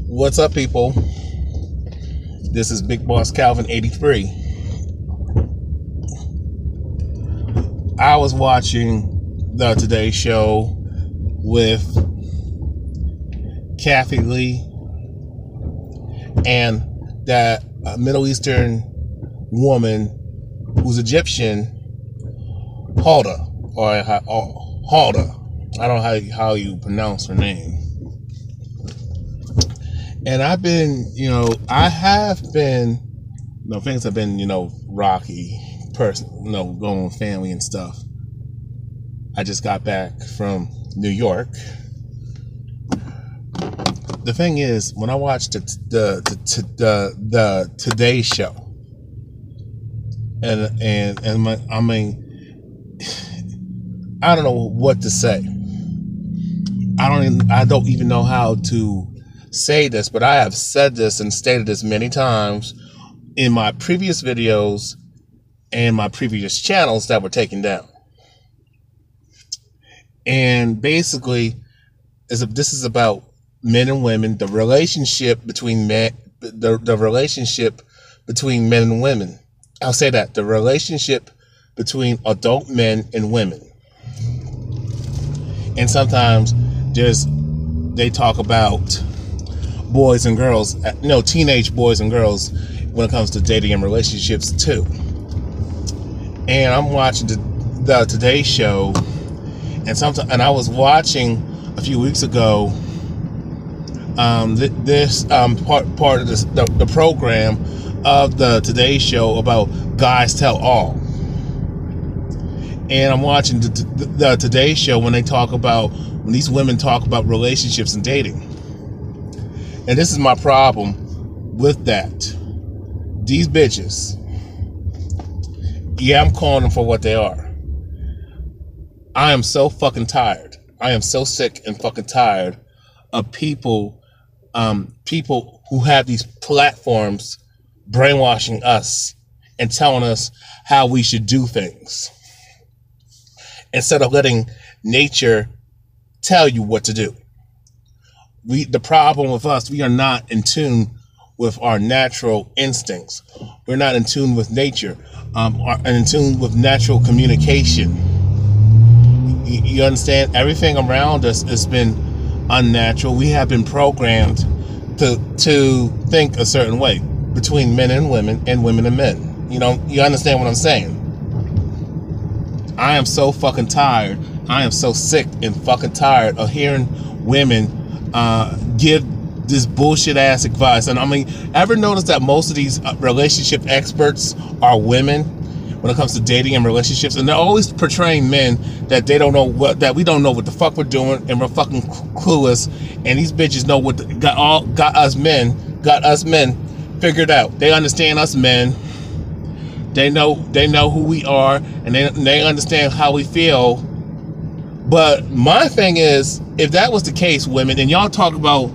What's up, people? This is Big Boss Calvin 83. I was watching the Today Show with Kathy Lee and that Middle Eastern woman who's Egyptian, Hulda, or Hulda. I don't know how you pronounce her name. And I've been, things have been, rocky, going with family and stuff. I just got back from New York. The thing is, when I watched the Today Show, I don't know what to say. I don't even know how to say this, but I have said this and stated this many times in my previous videos and my previous channels that were taken down. And basically, this is about men and women, the relationship between men, the relationship between men and women. I'll say that, the relationship between adult men and women. And sometimes they talk about boys and girls, teenage boys and girls when it comes to dating and relationships too. And I'm watching the Today Show, and I was watching a few weeks ago this part of the program of the Today Show about Guys Tell All. And I'm watching the Today Show when these women talk about relationships and dating. And this is my problem with that. These bitches, I'm calling them for what they are. I am so fucking tired. I am so sick and fucking tired of people who have these platforms brainwashing us and telling us how we should do things, instead of letting nature tell you what to do. The problem with us, we are not in tune with our natural instincts. We're not in tune with nature, and in tune with natural communication. You understand? Everything around us has been unnatural. We have been programmed to think a certain way between men and women and women and men. You understand what I'm saying? I am so fucking tired. I am so sick and fucking tired of hearing women give this bullshit ass advice. And ever notice that most of these relationship experts are women when it comes to dating and relationships, and they're always portraying men that they don't know that we don't know what the fuck we're doing, and we're fucking clueless, and these bitches know what got us men figured out. They understand us men. They know who we are, and they understand how we feel. But my thing is, if that was the case, women, and y'all talk about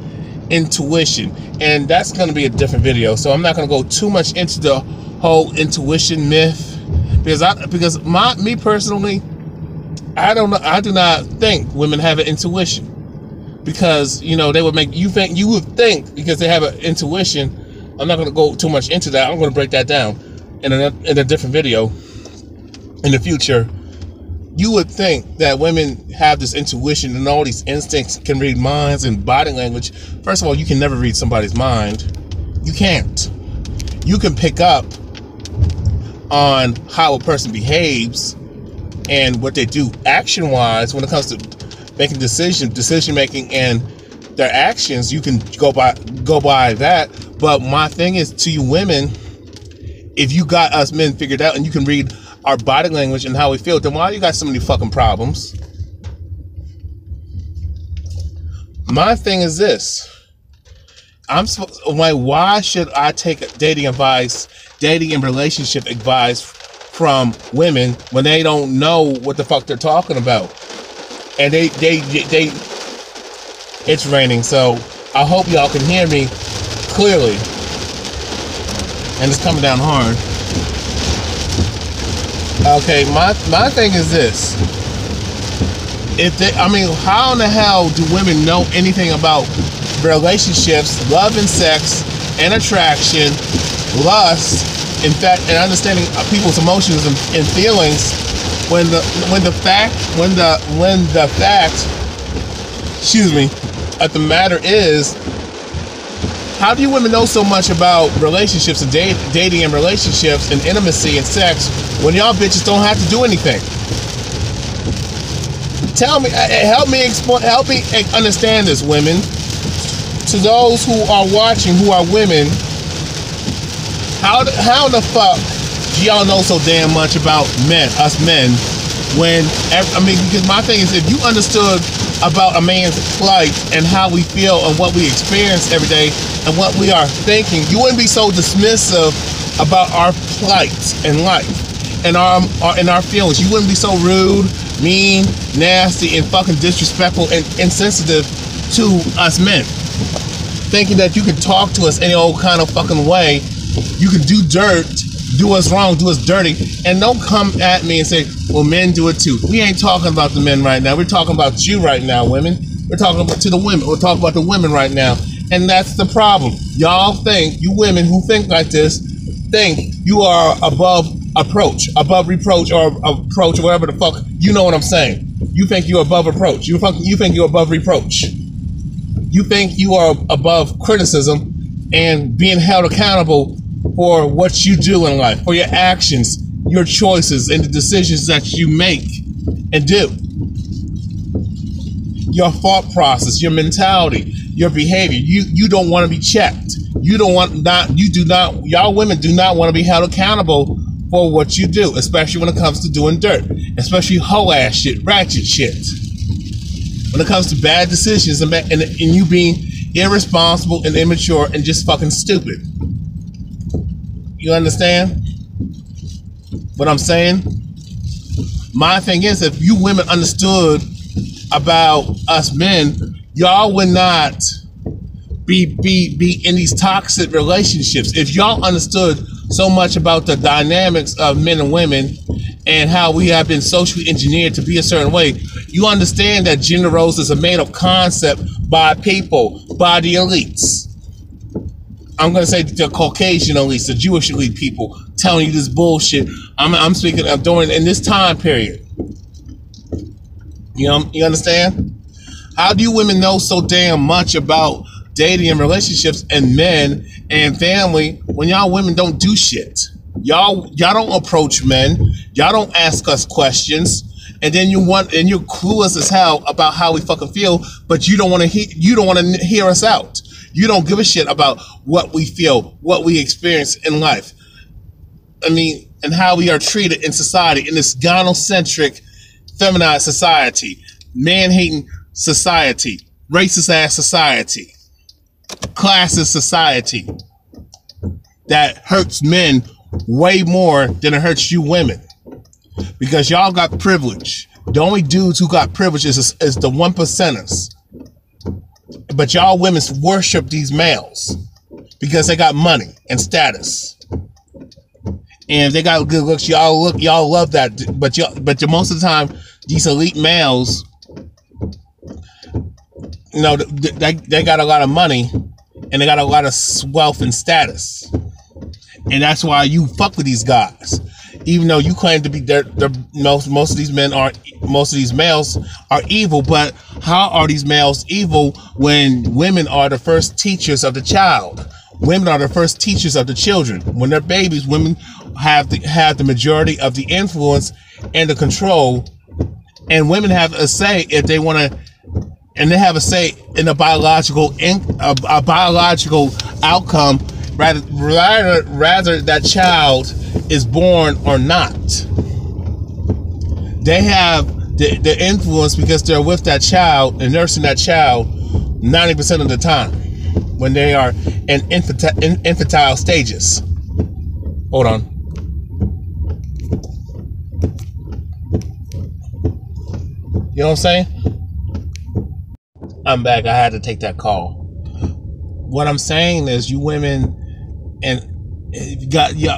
intuition, and that's going to be a different video, so I'm not going to go too much into the whole intuition myth, because me personally, I do not think women have an intuition, because they would make you think, because they have an intuition. I'm not going to go too much into that. I'm going to break that down in a different video in the future. You would think that women have this intuition and all these instincts, can read minds and body language. First of all, you can never read somebody's mind. You can't. You can pick up on how a person behaves and what they do action-wise when it comes to making decision making and their actions. You can go by that. But my thing is, to you women, if you got us men figured out and you can read our body language and how we feel, then why you got so many fucking problems? My thing is this. Why should I take dating and relationship advice from women when they don't know what the fuck they're talking about? And it's raining, so I hope y'all can hear me clearly. And it's coming down hard. Okay, my thing is this. if they, I mean, how in the hell do women know anything about relationships, love and sex, and attraction, lust, in fact, and understanding people's emotions and feelings when the fact, excuse me, the matter is, how do you women know so much about relationships and dating and relationships and intimacy and sex when y'all bitches don't have to do anything? Tell me, help me understand this, women. To those who are watching, who are women, how the fuck do y'all know so damn much about us men, when, I mean, because my thing is, if you understood about a man's plight and how we feel and what we experience every day and what we are thinking, you wouldn't be so dismissive about our plight in life and our feelings. You wouldn't be so rude, mean, nasty, and fucking disrespectful and insensitive to us men, thinking that you can talk to us any old kind of fucking way. You can do dirt, do us wrong, do us dirty, and don't come at me and say, well, men do it too. We ain't talking about the men right now. We're talking about you right now, women. We're talking about to the women. We're talking about the women right now. And that's the problem. Y'all think, you women who think like this, think you are above reproach, or approach, or whatever the fuck. You know what I'm saying. You think you're above approach. You think you're above reproach. You think you are above criticism and being held accountable for what you do in life, for your actions, your choices, and the decisions that you make and do. Your thought process, your mentality, your behavior. You don't want to be checked. Y'all women do not want to be held accountable for what you do, especially when it comes to doing dirt, especially hoe ass shit, ratchet shit. When it comes to bad decisions and you being irresponsible and immature and just fucking stupid. You understand what I'm saying? My thing is, if you women understood about us men, y'all would not be in these toxic relationships. If y'all understood so much about the dynamics of men and women and how we have been socially engineered to be a certain way, you understand that gender roles is a made-up concept by people, by the elites. I'm going to say the Caucasian elites, the Jewish elite people telling you this bullshit. I'm speaking of during in this time period. You understand? How do you women know so damn much about dating and relationships and men and family when y'all women don't do shit? Y'all don't approach men. Y'all don't ask us questions. And then you're clueless as hell about how we fucking feel, but you don't want to hear us out. You don't give a shit about what we feel, what we experience in life. I mean, and how we are treated in society, in this gynocentric, feminized society, man-hating society, racist-ass society, classist society that hurts men way more than it hurts you women. Because y'all got privilege. The only dudes who got privilege is the 1%ers. But y'all women worship these males because they got money and status, and they got good looks. Y'all love that. But most of the time, these elite males, you know, they got a lot of money and they got a lot of wealth and status, and that's why you fuck with these guys. Even though you claim to be most of these males are evil, but how are these males evil when women are the first teachers of the child? Women are the first teachers of the children. When they're babies, women have the majority of the influence and the control, and women have a say if they want to, and they have a say in a biological outcome, rather that child is born or not. They have the influence because they're with that child and nursing that child 90% of the time when they are in infantile stages. Hold on. You know what I'm saying? I'm back. I had to take that call. What I'm saying is, you women and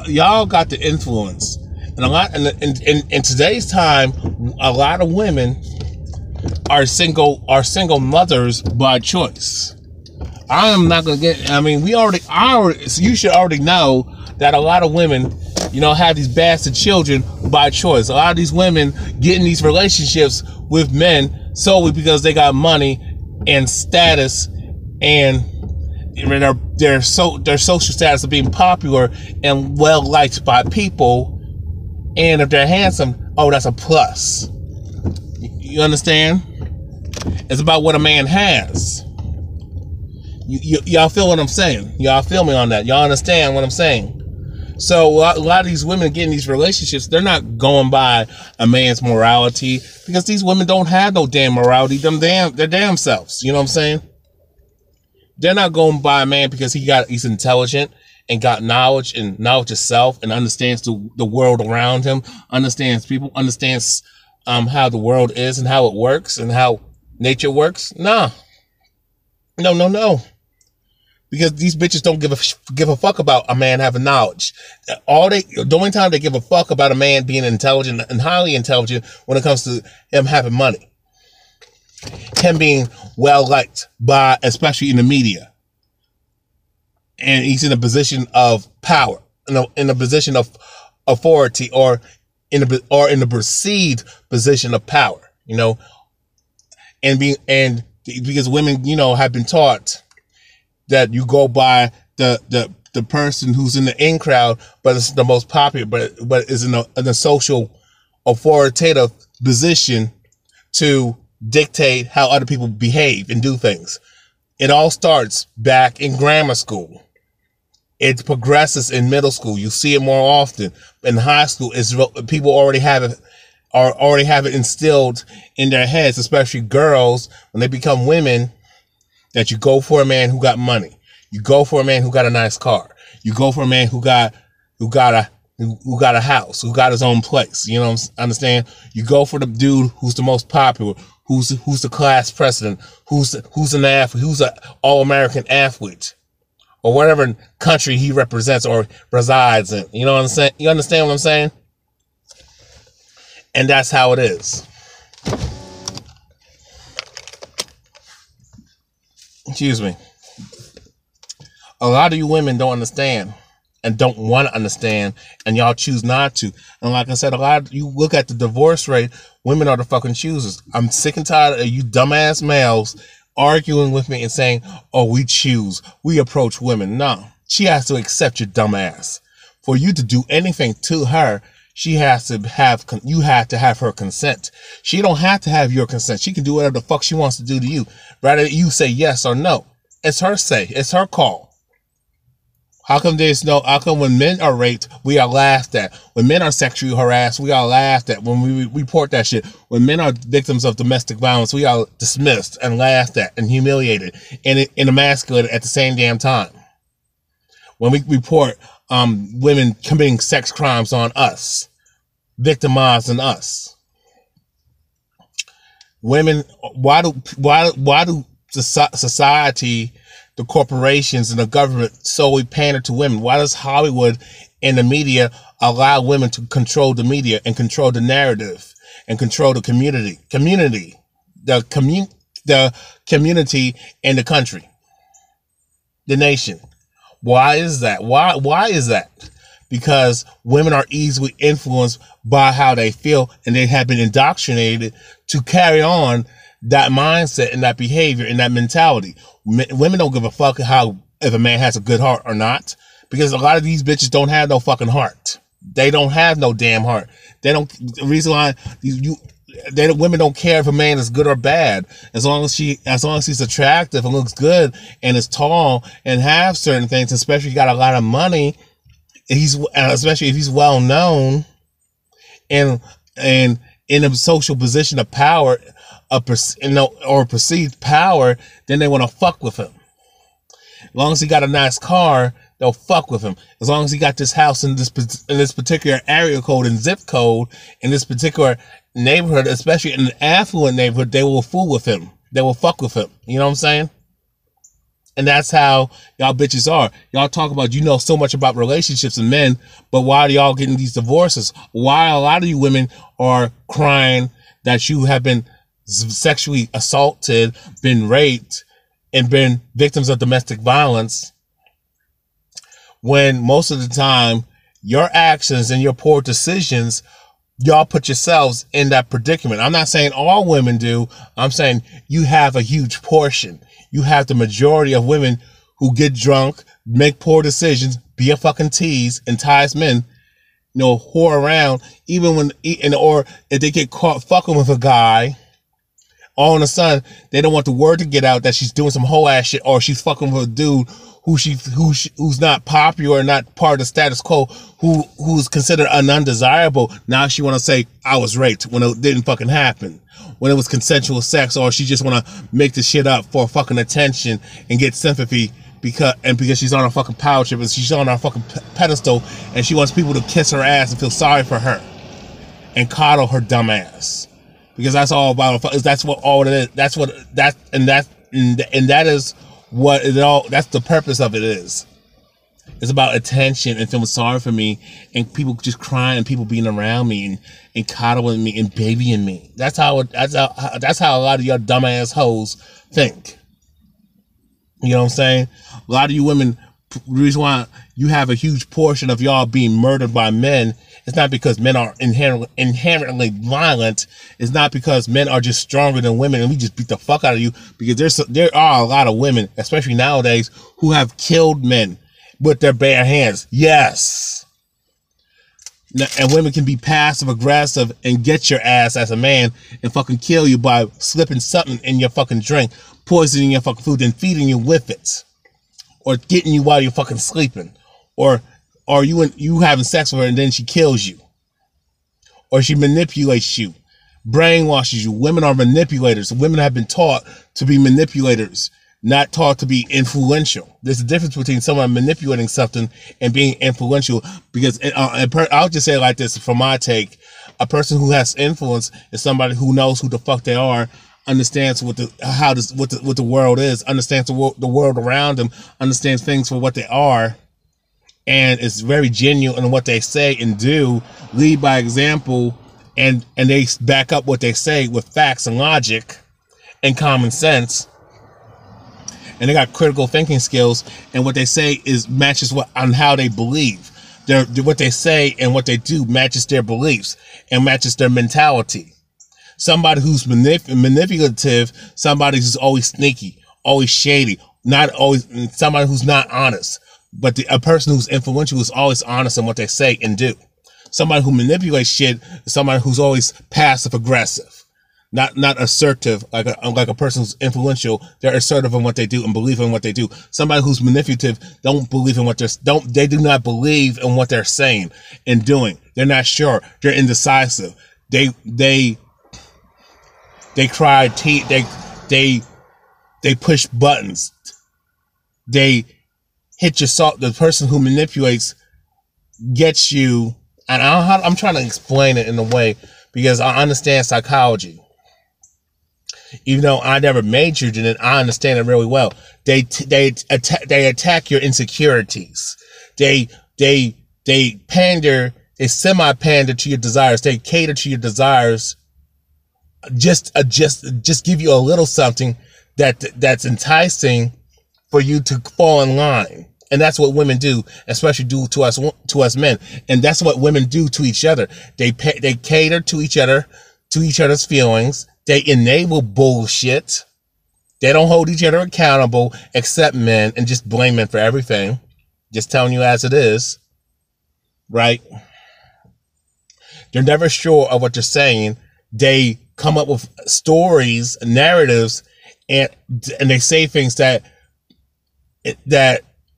y'all got the influence, and a lot in today's time, a lot of women are single mothers by choice. I am not gonna get. I mean, so you should already know that a lot of women, you know, have these bastard children by choice. A lot of these women get in these relationships with men solely because they got money and status, and their social status of being popular and well liked by people. And if they're handsome, oh, that's a plus. You understand? It's about what a man has. Y'all feel what I'm saying? Y'all feel me on that? Y'all understand what I'm saying? So a lot of these women get in these relationships, they're not going by a man's morality, because these women don't have no damn morality, their damn selves. You know what I'm saying? They're not going by a man because he's intelligent and got knowledge of self and understands the world around him, understands people, understands how the world is and how it works and how nature works. No. Because these bitches don't give a fuck about a man having knowledge. The only time they give a fuck about a man being intelligent and highly intelligent when it comes to him having money, him being well liked by, especially in the media, and he's in a position of power, in a position of authority, or in the perceived position of power, you know, and because women, you know, have been taught that you go by the person who's in the in crowd, but it's the most popular, but is in a social authoritative position to dictate how other people behave and do things. It all starts back in grammar school. It progresses in middle school. You see it more often. In high school, people already have it instilled in their heads, especially girls, when they become women, that you go for a man who got money. You go for a man who got a nice car. You go for a man who got a house, who got his own place. You know, understand? You go for the dude who's the most popular, who's the class president, who's an athlete, who's an all-American athlete, or whatever country he represents or resides in. You know what I'm saying? You understand what I'm saying? And that's how it is. Excuse me. A lot of you women don't understand and don't want to understand, and y'all choose not to. And like I said, you look at the divorce rate, women are the fucking choosers. I'm sick and tired of you dumbass males arguing with me and saying, oh, we approach women. No, she has to accept your dumbass. For you to do anything to her, you have to have her consent. She don't have to have your consent. She can do whatever the fuck she wants to do to you. Rather you say yes or no. It's her say. It's her call. How come when men are raped, we are laughed at? When men are sexually harassed, we are laughed at. When we report that shit. When men are victims of domestic violence, we are dismissed and laughed at and humiliated and emasculated at the same damn time. When we report women committing sex crimes on us, victimizing us. Women, why do society, the corporations and the government solely pander to women? Why does Hollywood and the media allow women to control the media and control the narrative and control the community and the country, the nation? Why is that? Why is that? Because women are easily influenced by how they feel, and they have been indoctrinated to carry on that mindset and that behavior and that mentality. Women don't give a fuck if a man has a good heart or not, because a lot of these bitches don't have no fucking heart. They don't have no damn heart. The reason why women don't care if a man is good or bad, as long as he's attractive and looks good and is tall and have certain things, especially if he got a lot of money, especially if he's well known and in a social position of power, or perceived power, then they want to fuck with him. As long as he got a nice car, they'll fuck with him. As long as he got this house in this particular area code and zip code in this particular neighborhood, especially in an affluent neighborhood, they will fool with him. They will fuck with him. You know what I'm saying? And that's how y'all bitches are. Y'all talk about, so much about relationships and men, but why are y'all getting these divorces? Why a lot of you women are crying that you have been sexually assaulted, been raped, and been victims of domestic violence, when most of the time your actions and your poor decisions, y'all put yourselves in that predicament. I'm not saying all women do. I'm saying you have a huge portion. You have the majority of women who get drunk, make poor decisions, be a fucking tease, entice men, whore around, even when, or if they get caught fucking with a guy, all of a sudden they don't want the word to get out that she's doing some whole ass shit, or she's fucking with a dude who's not popular, not part of the status quo, who's considered an undesirable. Now she want to say I was raped when it didn't fucking happen, when it was consensual sex, or she just want to make the shit up for fucking attention and get sympathy because she's on a fucking power trip and she's on a fucking pedestal and she wants people to kiss her ass and feel sorry for her and coddle her dumb ass, because that's all about. That's what all it is. That's what it all. That's the purpose of it is. It's about attention and feeling sorry for me and people just crying and people being around me and coddling me and babying me. That's how a lot of your dumbass hoes think. You know what I'm saying? A lot of you women, the reason why you have a huge portion of y'all being murdered by men, it's not because men are inherently violent. It's not because men are just stronger than women and we just beat the fuck out of you. Because there are a lot of women, especially nowadays, who have killed men with their bare hands. Yes. And women can be passive aggressive and get your ass as a man and fucking kill you by slipping something in your fucking drink, poisoning your fucking food, and feeding you with it, or getting you while you're fucking sleeping, or you having sex with her and then she kills you, or she manipulates you, brainwashes you. Women are manipulators. Women have been taught to be manipulators, not taught to be influential. There's a difference between someone manipulating something and being influential, because I'll just say it like this from my take: a person who has influence is somebody who knows who the fuck they are, understands what the world is, understands the world around them, understands things for what they are, and is very genuine in what they say and do, lead by example, and they back up what they say with facts and logic and common sense. And they got critical thinking skills, and what they say matches on how they believe. What they say and what they do matches their beliefs and matches their mentality. Somebody who's manipulative, somebody who's always sneaky, always shady, somebody who's not honest. But a person who's influential is always honest in what they say and do. Somebody who manipulates shit is somebody who's always passive aggressive. Not assertive, like a person who's influential. They're assertive in what they do and believe in what they do. Somebody who's manipulative don't believe in they do not believe in what they're saying and doing. They're not sure. They're indecisive. They cry, they push buttons. They hit your salt. The person who manipulates gets you, and I'm trying to explain it in a way because I understand psychology. Even though I never majored in it, I understand it really well. They attack your insecurities. They pander, they semi-pander to your desires. They cater to your desires. Just give you a little something that's enticing for you to fall in line. And that's what women do, especially do to us men. And that's what women do to each other. They cater to each other's feelings. They enable bullshit. They don't hold each other accountable except men, and just blame men for everything. Just telling you as it is. Right? They're never sure of what they're saying. They come up with stories, narratives, and they say things that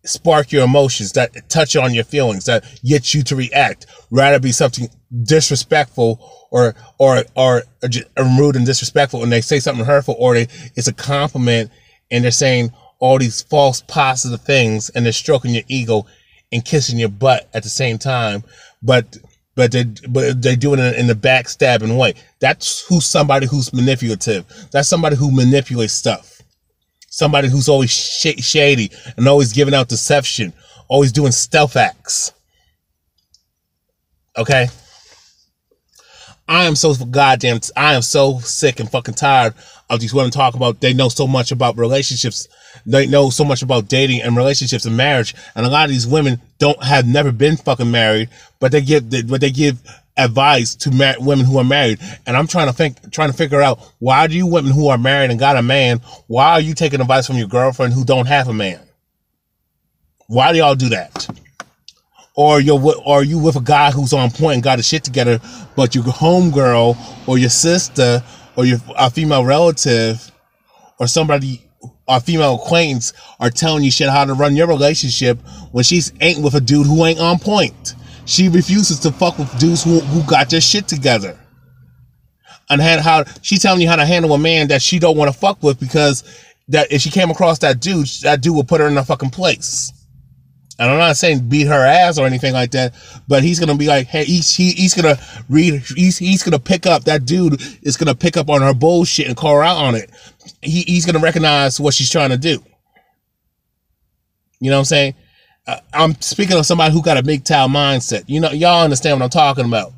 spark your emotions, that touch on your feelings, that get you to react. Rather be something disrespectful or rude and disrespectful, and they say something hurtful, or it's a compliment and they're saying all these false positive things, and they're stroking your ego and kissing your butt at the same time, but they do it in a backstabbing way. That's somebody who's manipulative. That's somebody who manipulates stuff. Somebody who's always shady and always giving out deception, always doing stealth acts. Okay? I am so sick and fucking tired of these women talking about they know so much about relationships. They know so much about dating and relationships and marriage. And a lot of these women have never been fucking married, but they give advice to women who are married. And I'm trying to figure out, why do you women who are married and got a man, why are you taking advice from your girlfriend who don't have a man? Why do y'all do that? Or you with a guy who's on point and got his shit together, but your homegirl or your sister or a female relative or somebody, a female acquaintance, are telling you shit how to run your relationship when she's ain't with a dude who ain't on point. She refuses to fuck with dudes who got their shit together. And she's telling you how to handle a man that she don't want to fuck with, because that if she came across that dude will put her in a fucking place. And I'm not saying beat her ass or anything like that, but he's gonna be like, hey, he's gonna pick up, that dude is gonna pick up on her bullshit and call her out on it. He's gonna recognize what she's trying to do. You know what I'm saying? I'm speaking of somebody who got a MGTOW mindset. You know, y'all understand what I'm talking about.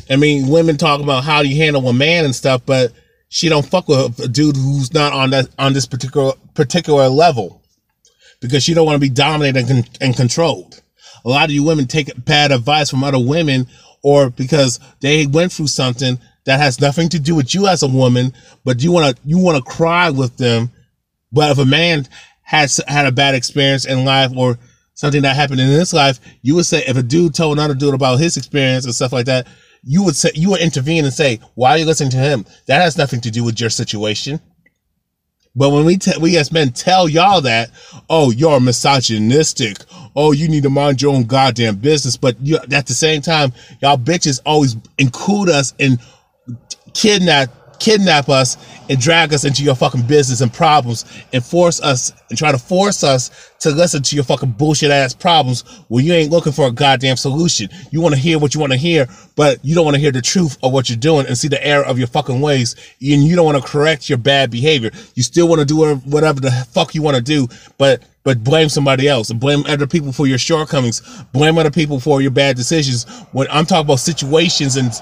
I mean, women talk about how do you handle a man and stuff, but she don't fuck with a dude who's not on this particular level, because she don't want to be dominated and controlled. A lot of you women take bad advice from other women, or because they went through something that has nothing to do with you as a woman, but you want to cry with them. But if a man had a bad experience in life or something that happened in his life, you would say, if a dude told another dude about his experience and stuff like that, you would intervene and say, why are you listening to him? That has nothing to do with your situation. But when we as men tell y'all that, oh, you're misogynistic, oh, you need to mind your own goddamn business, but at the same time, y'all bitches always include us and kidnap us and drag us into your fucking business and problems and try to force us to listen to your fucking bullshit ass problems when you ain't looking for a goddamn solution. You want to hear what you want to hear, but you don't want to hear the truth of what you're doing and see the error of your fucking ways, and you don't want to correct your bad behavior. You still want to do whatever the fuck you want to do, but blame somebody else and blame other people for your shortcomings, blame other people for your bad decisions. When I'm talking about situations and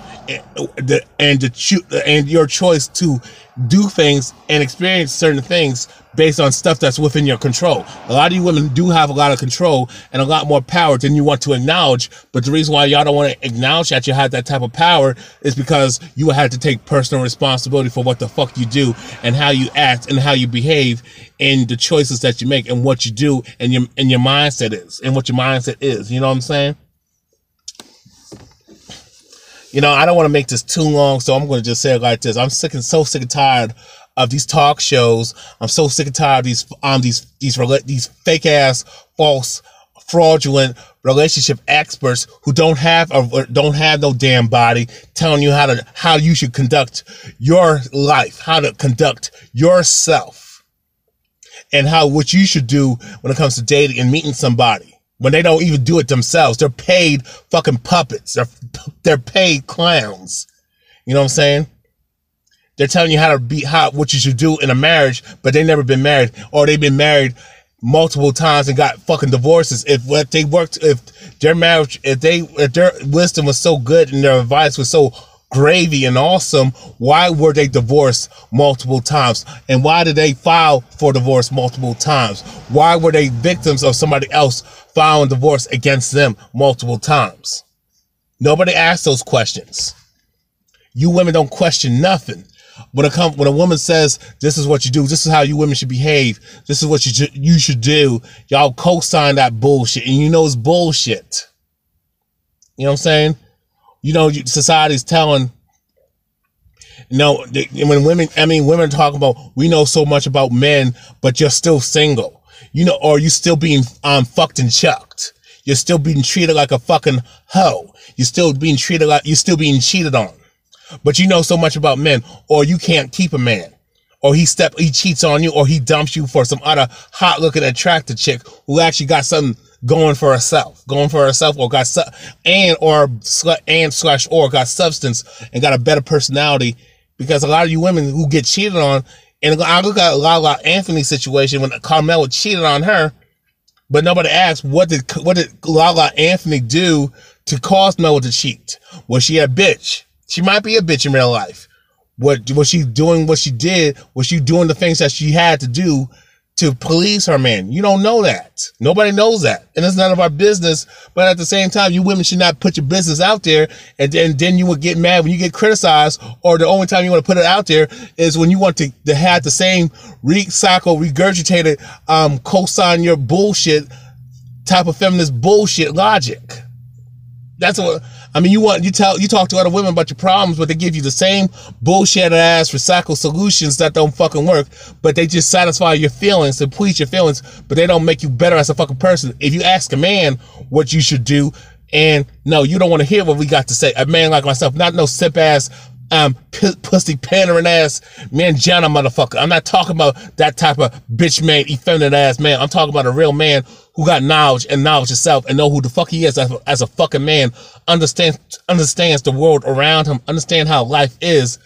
your choice to do things and experience certain things based on stuff that's within your control. A lot of you women do have a lot of control and a lot more power than you want to acknowledge, but the reason why y'all don't want to acknowledge that you have that type of power is because you had to take personal responsibility for what the fuck you do and how you act and how you behave and the choices that you make and what you do and your mindset is and what your mindset is. You know what I'm saying? You know, I don't want to make this too long, so I'm going to just say it like this. I'm so sick and tired of these talk shows. I'm so sick and tired of these fake ass, false, fraudulent relationship experts who don't have no damn body telling you how you should conduct your life, how to conduct yourself, and what you should do when it comes to dating and meeting somebody. When they don't even do it themselves. They're paid fucking puppets. They're paid clowns. You know what I'm saying? They're telling you what you should do in a marriage, but they never been married, or they've been married multiple times and got fucking divorces. If their marriage, if their wisdom was so good and their advice was so gravy and awesome, why were they divorced multiple times? And why did they file for divorce multiple times? Why were they victims of somebody else filing divorce against them multiple times? Nobody asks those questions. You women don't question nothing. When a woman says, this is what you do, this is how you women should behave, this is what you should do, y'all co-sign that bullshit, and you know it's bullshit. You know what I'm saying? You know, society's telling, when women talk about, we know so much about men, but you're still single, or you still being fucked and chucked. You're still being treated like a fucking hoe. You're still being cheated on. But you know so much about men, or you can't keep a man, or he cheats on you, or he dumps you for some other hot looking attractive chick who actually got something going for herself, or got got substance and got a better personality. Because a lot of you women who get cheated on, and I look at a lot of Anthony's situation when Carmela cheated on her, but nobody asked what did Lala Anthony do to cause Noah to cheat? Was she a bitch? She might be a bitch in real life. What was she doing? What she did? Was she doing the things that she had to do to please her man? You don't know that. Nobody knows that, and it's none of our business. But at the same time, you women should not put your business out there, and then you would get mad when you get criticized, or the only time you want to put it out there is when you want to have the same regurgitated, co-sign your bullshit type of feminist bullshit logic. That's what I mean. You talk to other women about your problems, but they give you the same bullshit ass recycled solutions that don't fucking work, but they just satisfy your feelings and please your feelings, but they don't make you better as a fucking person. If you ask a man what you should do, and no, you don't want to hear what we got to say. A man like myself, not no simp ass, pussy pandering ass manjana motherfucker. I'm not talking about that type of bitch made effeminate ass man. I'm talking about a real man who got knowledge and knowledge himself and know who the fuck he is as a fucking man, understands the world around him, understand how life is,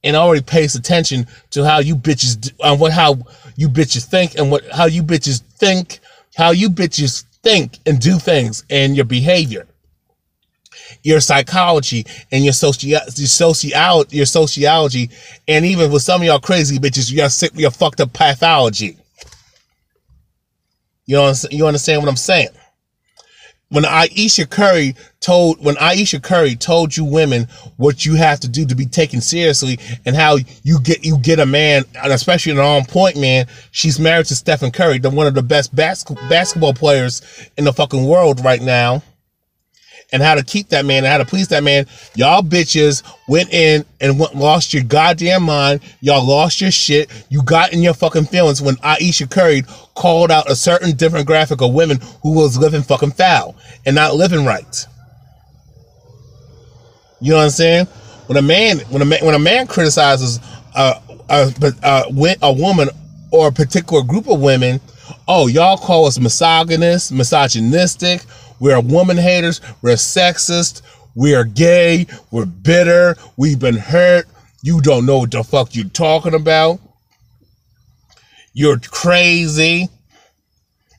and already pays attention to how you bitches how you bitches think and how you bitches think and do things, and your behavior, your psychology, and your sociology, and even with some of y'all crazy bitches, your fucked up pathology. You understand what I'm saying? When Aisha Curry told you women what you have to do to be taken seriously, and how you get a man, and especially an on-point man. She's married to Stephen Curry, one of the best basketball players in the fucking world right now. And how to keep that man and how to please that man. Y'all bitches went in and lost your goddamn mind. Y'all lost your shit. You got in your fucking feelings when Aisha Curry called out a certain demographic of women who was living fucking foul and not living right. You know what I'm saying? When a man criticizes a woman or a particular group of women, oh, y'all call us misogynist, misogynistic. We're woman haters. We're sexist. We are gay. We're bitter. We've been hurt. You don't know what the fuck you're talking about. You're crazy.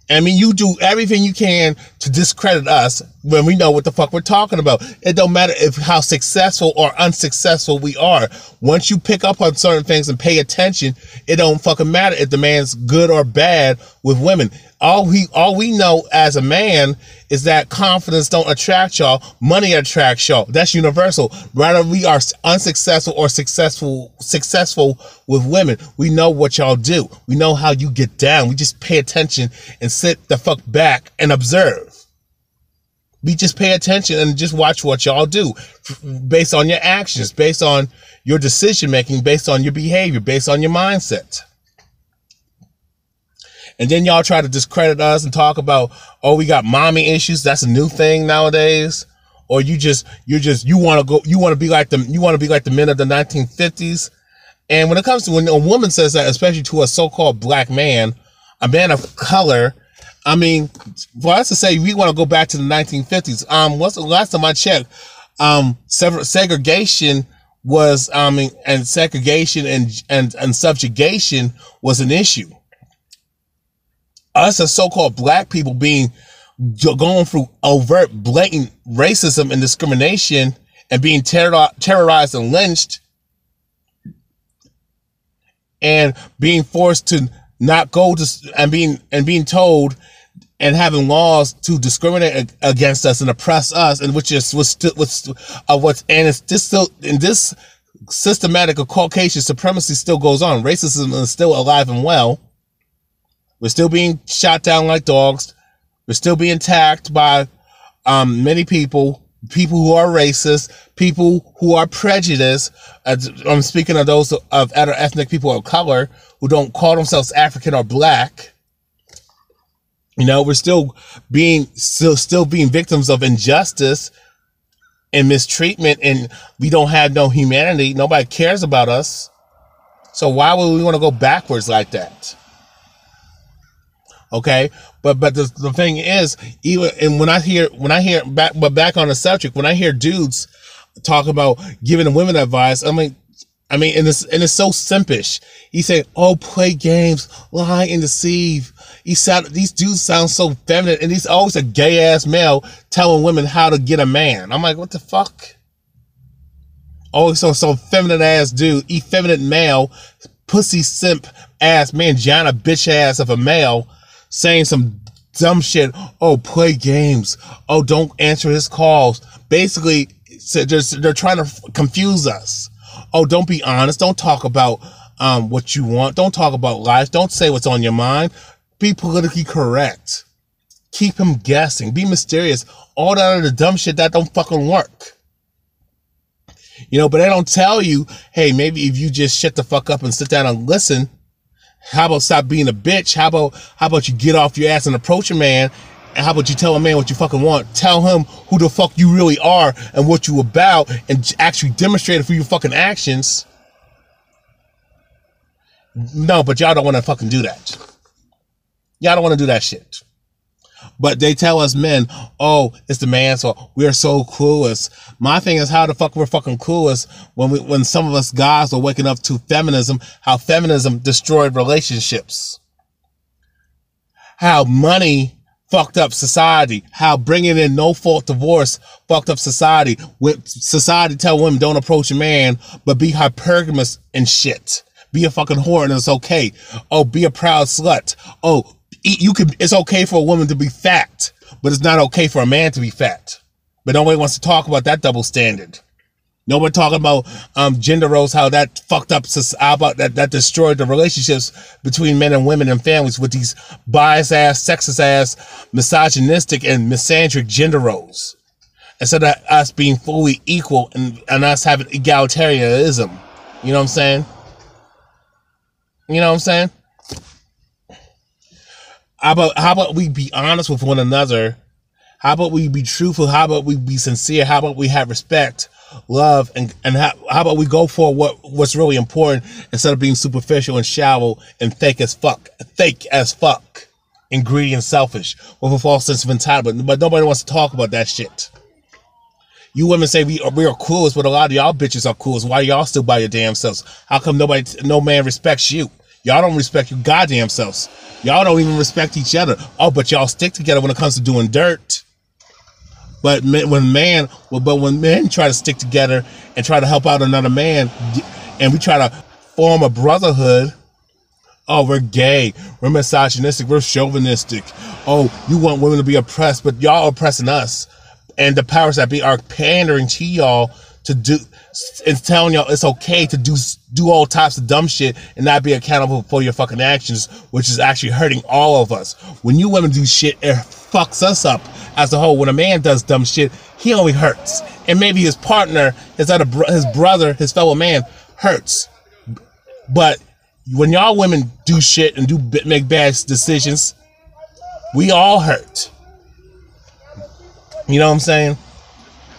I mean, you do everything you can to discredit us when we know what the fuck we're talking about. It don't matter how successful or unsuccessful we are. Once you pick up on certain things and pay attention, it don't fucking matter if the man's good or bad with women. All we know as a man is that confidence don't attract y'all. Money attracts y'all. That's universal. Whether we are unsuccessful or successful with women, we know what y'all do. We know how you get down. We just pay attention and sit the fuck back and observe. We just pay attention and just watch what y'all do based on your actions, based on your decision making, based on your behavior, based on your mindset. And then y'all try to discredit us and talk about, oh, we got mommy issues. That's a new thing nowadays. Or you want to be like the men of the 1950s. And when it comes to when a woman says that, especially to a so-called black man, a man of color, I mean, for us to say we want to go back to the 1950s. What's the last time I checked? Segregation was, and segregation and subjugation was an issue. Us as so-called black people going through overt, blatant racism and discrimination and being terrorized and lynched and being forced to not go to and being told and having laws to discriminate against us and oppress us, and which is this systematic of Caucasian supremacy still goes on. Racism is still alive and well. We're still being shot down like dogs. We're still being attacked by many people who are racist, people who are prejudiced. I'm speaking of those of other ethnic people of color who don't call themselves African or black. You know, we're still being victims of injustice and mistreatment, and we don't have no humanity. Nobody cares about us. So why would we want to go backwards like that? Okay, but the thing is, even and when I hear back on the subject, when I hear dudes talk about giving women advice, I mean, I mean, and it's so simpish. He said, "Oh, play games, lie and deceive." These dudes sound so feminine, and he's always a gay ass male telling women how to get a man. I'm like, what the fuck? Always so feminine ass dude, effeminate male, pussy simp ass man, Gianna bitch ass of a male, saying some dumb shit. Oh, play games. Oh, don't answer his calls. Basically, they're trying to confuse us. Oh, don't be honest. Don't talk about what you want. Don't talk about life. Don't say what's on your mind. Be politically correct. Keep him guessing. Be mysterious. All that other dumb shit that don't fucking work. You know, but they don't tell you, hey, maybe if you just shut the fuck up and sit down and listen, how about stop being a bitch? How about you get off your ass and approach a man? And how about you tell a man what you fucking want? Tell him who the fuck you really are and what you about, and actually demonstrate it through your fucking actions. No, but y'all don't want to fucking do that. Y'all don't want to do that shit. But they tell us men, oh, it's the man's fault. We're so clueless. My thing is, how the fuck we're fucking clueless when some of us guys are waking up to feminism, how feminism destroyed relationships. How money fucked up society. How bringing in no-fault divorce fucked up society. With society tell women don't approach a man, but be hypergamous and shit. Be a fucking whore and it's okay. Oh, be a proud slut. Oh, it's okay for a woman to be fat, but it's not okay for a man to be fat. But nobody wants to talk about that double standard. Nobody talking about gender roles, how that fucked up, how about that destroyed the relationships between men and women and families with these biased ass, sexist ass, misogynistic and misandric gender roles. Instead of us being fully equal and us having egalitarianism. You know what I'm saying? You know what I'm saying? How about we be honest with one another? How about we be truthful? How about we be sincere? How about we have respect, love, and how about we go for what's really important instead of being superficial and shallow and fake as fuck, and greedy and selfish with a false sense of entitlement. But nobody wants to talk about that shit. You women say we are coolest, but a lot of y'all bitches are coolest. Why y'all still by your damn selves? How come no man respects you? Y'all don't respect your goddamn selves. Y'all don't even respect each other. Oh, but y'all stick together when it comes to doing dirt. But when men try to stick together and try to help out another man, and we try to form a brotherhood, oh, we're gay, we're misogynistic, we're chauvinistic. Oh, you want women to be oppressed, but y'all are oppressing us. And the powers that be are pandering to y'all to do, and telling y'all it's okay to do all types of dumb shit and not be accountable for your fucking actions, which is actually hurting all of us. When you women do shit, it fucks us up as a whole. When a man does dumb shit, he only hurts, and maybe his partner, his brother, his fellow man hurts. But when y'all women do shit and make bad decisions, we all hurt. You know what I'm saying?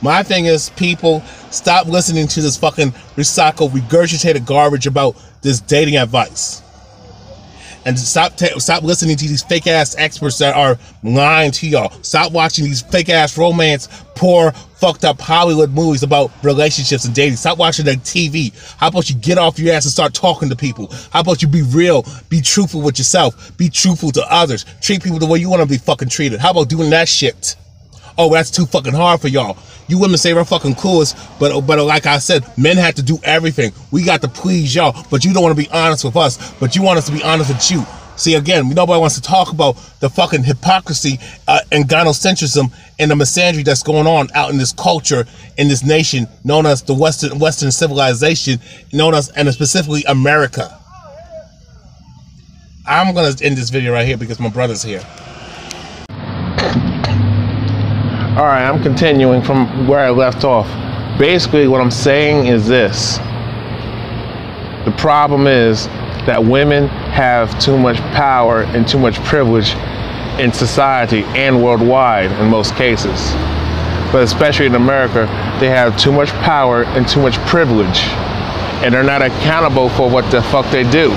My thing is, people, stop listening to this fucking recycled, regurgitated garbage about this dating advice. And stop listening to these fake ass experts that are lying to y'all. Stop watching these fake ass romance, poor, fucked up Hollywood movies about relationships and dating. Stop watching that TV. How about you get off your ass and start talking to people? How about you be real, be truthful with yourself, be truthful to others, treat people the way you want to be fucking treated? How about doing that shit? Oh, that's too fucking hard for y'all. You women say we're fucking coolest, but like I said, men have to do everything. We got to please y'all, but you don't want to be honest with us, but you want us to be honest with you. See, again, nobody wants to talk about the fucking hypocrisy and gynocentrism and the misandry that's going on out in this culture, in this nation known as the Western civilization, known as, and specifically America. I'm gonna end this video right here because my brother's here. Alright, I'm continuing from where I left off. Basically, what I'm saying is this. The problem is that women have too much power and too much privilege in society and worldwide in most cases. But especially in America, they have too much power and too much privilege. And they're not accountable for what the fuck they do.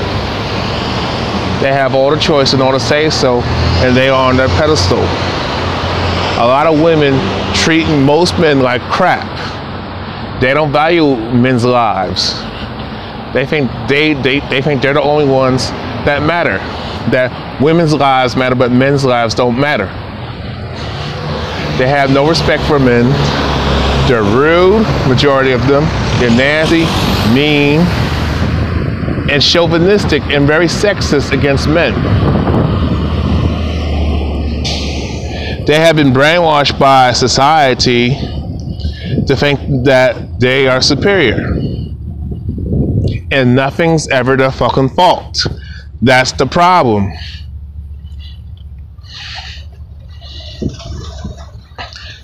They have all the choice and all the say-so, and they are on their pedestal. A lot of women treating most men like crap. They don't value men's lives. They think they think they're the only ones that matter. That women's lives matter, but men's lives don't matter. They have no respect for men. They're rude, majority of them. They're nasty, mean, and chauvinistic and very sexist against men. They have been brainwashed by society to think that they are superior. And nothing's ever their fucking fault. That's the problem.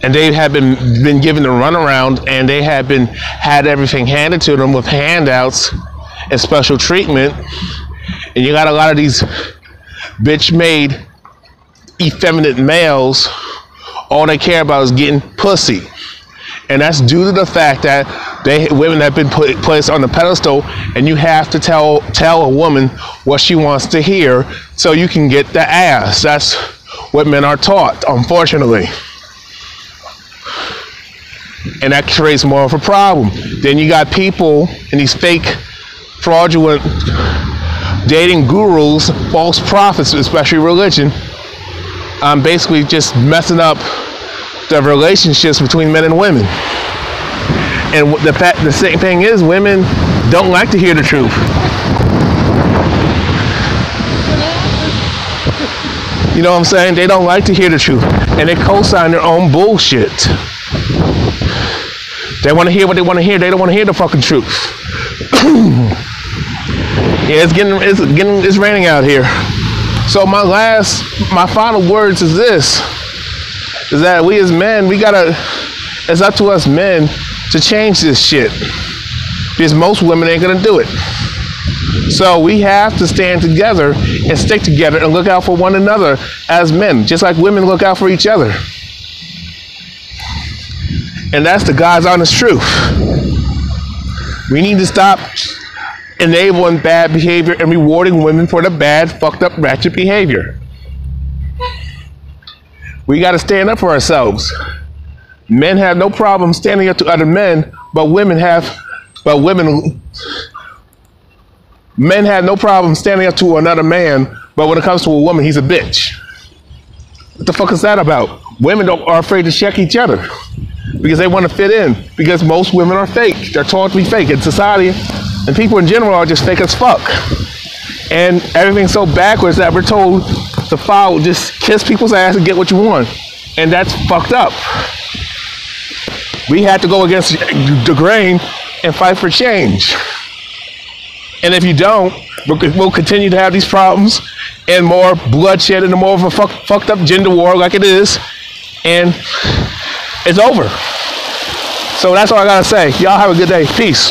And they have been given the runaround, and they have had everything handed to them with handouts and special treatment. And you got a lot of these bitch-made, effeminate males. All they care about is getting pussy, and that's due to the fact that women have been placed on the pedestal, and you have to tell a woman what she wants to hear so you can get the ass. That's what men are taught, unfortunately. And that creates more of a problem. Then you got people in these fake, fraudulent dating gurus, false prophets, especially religion, basically just messing up the relationships between men and women. And the same thing is, women don't like to hear the truth. You know what I'm saying? They don't like to hear the truth, and they co-sign their own bullshit. They want to hear what they want to hear. They don't want to hear the fucking truth. Yeah, it's raining out here. So my final words is this: is that we as men, it's up to us men to change this shit, because most women ain't gonna do it. So we have to stand together and stick together and look out for one another as men, just like women look out for each other. And that's the God's honest truth. We need to stop enabling bad behavior and rewarding women for the bad, fucked up, ratchet behavior. We got to stand up for ourselves. Men have no problem standing up to other men, men have no problem standing up to another man, but when it comes to a woman, he's a bitch. What the fuck is that about? Women are afraid to check each other because they want to fit in, because most women are fake. They're taught to be fake in society, and people in general are just fake as fuck. And everything's so backwards that we're told to follow, just kiss people's ass and get what you want. And that's fucked up. We have to go against the grain and fight for change. And if you don't, we'll continue to have these problems and more bloodshed and more of a fucked up gender war like it is. And it's over. So that's all I gotta say. Y'all have a good day. Peace.